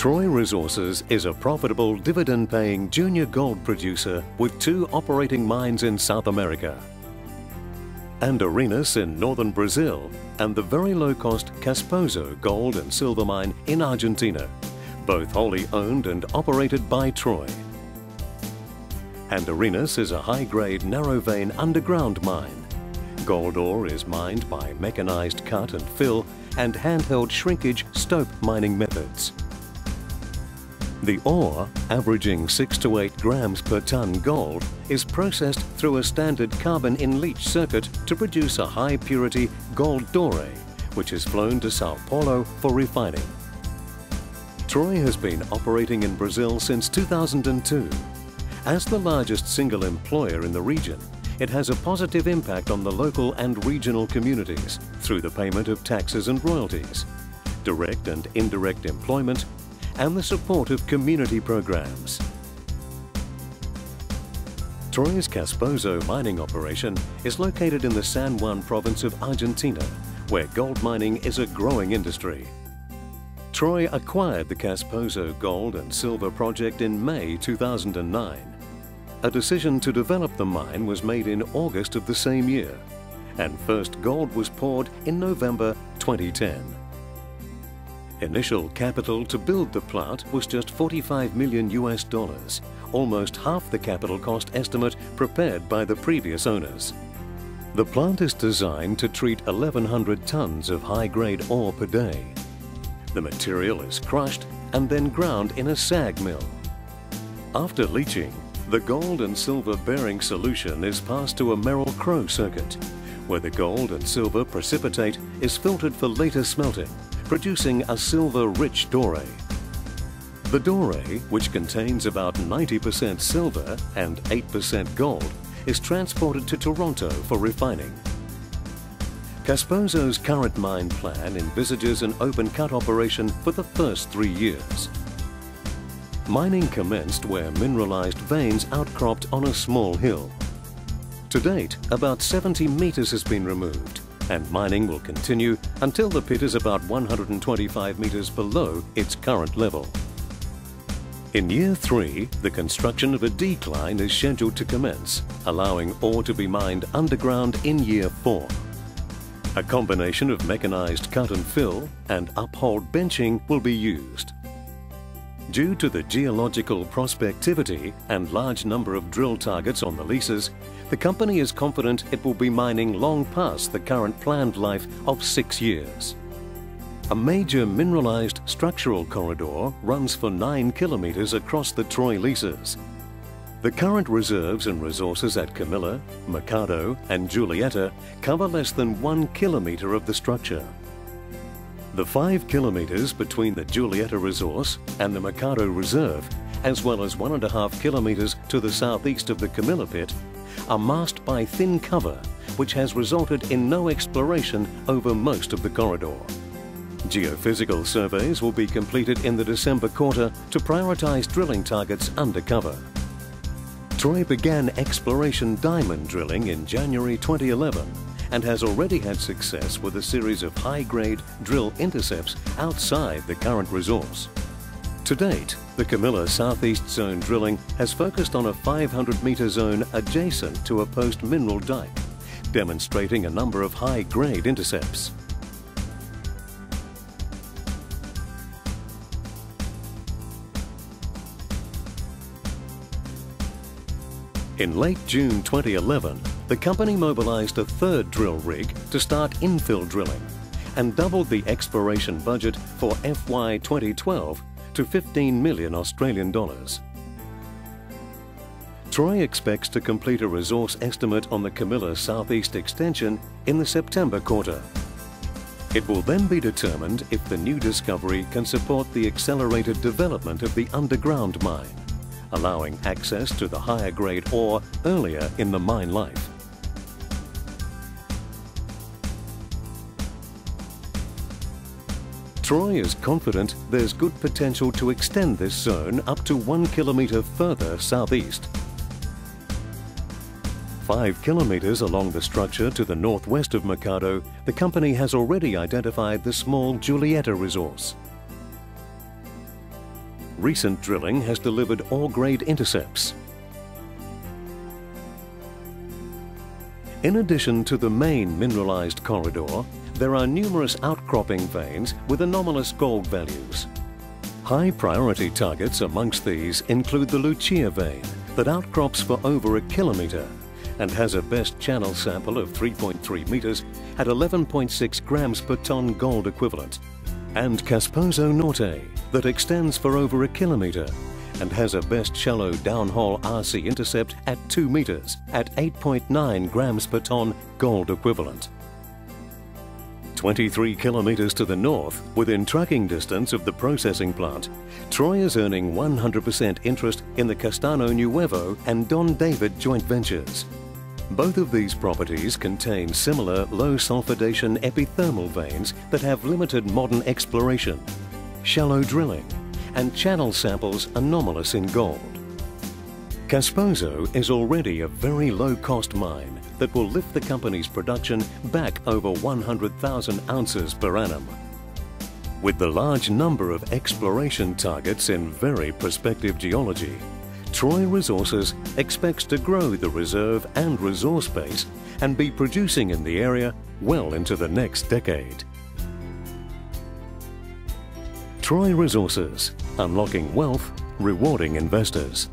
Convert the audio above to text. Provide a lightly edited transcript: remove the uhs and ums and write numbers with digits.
Troy Resources is a profitable, dividend-paying junior gold producer with 2 operating mines in South America, Andorinhas in northern Brazil, and the very low-cost Casposo gold and silver mine in Argentina, both wholly owned and operated by Troy. Andorinhas is a high-grade, narrow-vein underground mine. Gold ore is mined by mechanized cut and fill and handheld shrinkage stope mining methods. The ore, averaging 6 to 8 grams per ton gold, is processed through a standard carbon-in-leach circuit to produce a high-purity gold doré, which is flown to Sao Paulo for refining. Troy has been operating in Brazil since 2002. As the largest single employer in the region, it has a positive impact on the local and regional communities through the payment of taxes and royalties, direct and indirect employment, and the support of community programs. Troy's Casposo mining operation is located in the San Juan province of Argentina, where gold mining is a growing industry. Troy acquired the Casposo gold and silver project in May 2009. A decision to develop the mine was made in August of the same year, and first gold was poured in November 2010. Initial capital to build the plant was just $45 million, almost half the capital cost estimate prepared by the previous owners. The plant is designed to treat 1,100 tons of high-grade ore per day. The material is crushed and then ground in a SAG mill. After leaching, the gold and silver bearing solution is passed to a Merrill-Crowe circuit, where the gold and silver precipitate is filtered for later smelting, producing a silver-rich doré. The doré, which contains about 90% silver and 8% gold, is transported to Toronto for refining. Casposo's current mine plan envisages an open-cut operation for the first 3 years. Mining commenced where mineralized veins outcropped on a small hill. To date, about 70 meters has been removed, and mining will continue until the pit is about 125 meters below its current level. In year 3, the construction of a decline is scheduled to commence, allowing ore to be mined underground in year 4. A combination of mechanized cut and fill and uphold benching will be used. Due to the geological prospectivity and large number of drill targets on the leases, the company is confident it will be mining long past the current planned life of 6 years. A major mineralized structural corridor runs for 9 kilometers across the Troy leases. The current reserves and resources at Camilla, Mercado, and Julieta cover less than 1 kilometer of the structure. The 5 kilometers between the Julieta resource and the Mercado reserve, as well as 1.5 kilometers to the southeast of the Camilla pit, are masked by thin cover, which has resulted in no exploration over most of the corridor. Geophysical surveys will be completed in the December quarter to prioritize drilling targets under cover. Troy began exploration diamond drilling in January 2011 and has already had success with a series of high-grade drill intercepts outside the current resource. To date, the Camilla Southeast Zone drilling has focused on a 500-meter zone adjacent to a post-mineral dike, demonstrating a number of high-grade intercepts. In late June 2011, the company mobilized a 3rd drill rig to start infill drilling and doubled the exploration budget for FY 2012 to $15 million Australian dollars. Troy expects to complete a resource estimate on the Camilla Southeast extension in the September quarter. It will then be determined if the new discovery can support the accelerated development of the underground mine, allowing access to the higher grade ore earlier in the mine life. Troy is confident there's good potential to extend this zone up to 1 kilometer further southeast. 5 kilometers along the structure to the northwest of Mercado, the company has already identified the small Julieta resource. Recent drilling has delivered ore-grade intercepts. In addition to the main mineralized corridor, there are numerous outcropping veins with anomalous gold values. High priority targets amongst these include the Lucia vein that outcrops for over a kilometre and has a best channel sample of 3.3 metres at 11.6 grams per tonne gold equivalent, and Casposo Norte that extends for over a kilometre and has a best shallow downhole RC intercept at 2 metres at 8.9 grams per tonne gold equivalent. 23 kilometres to the north, within tracking distance of the processing plant, Troy is earning 100% interest in the Castano Nuevo and Don David joint ventures. Both of these properties contain similar low sulfidation epithermal veins that have limited modern exploration, shallow drilling, and channel samples anomalous in gold. Casposo is already a very low-cost mine that will lift the company's production back over 100,000 ounces per annum. With the large number of exploration targets in very prospective geology, Troy Resources expects to grow the reserve and resource base and be producing in the area well into the next decade. Troy Resources, unlocking wealth, rewarding investors.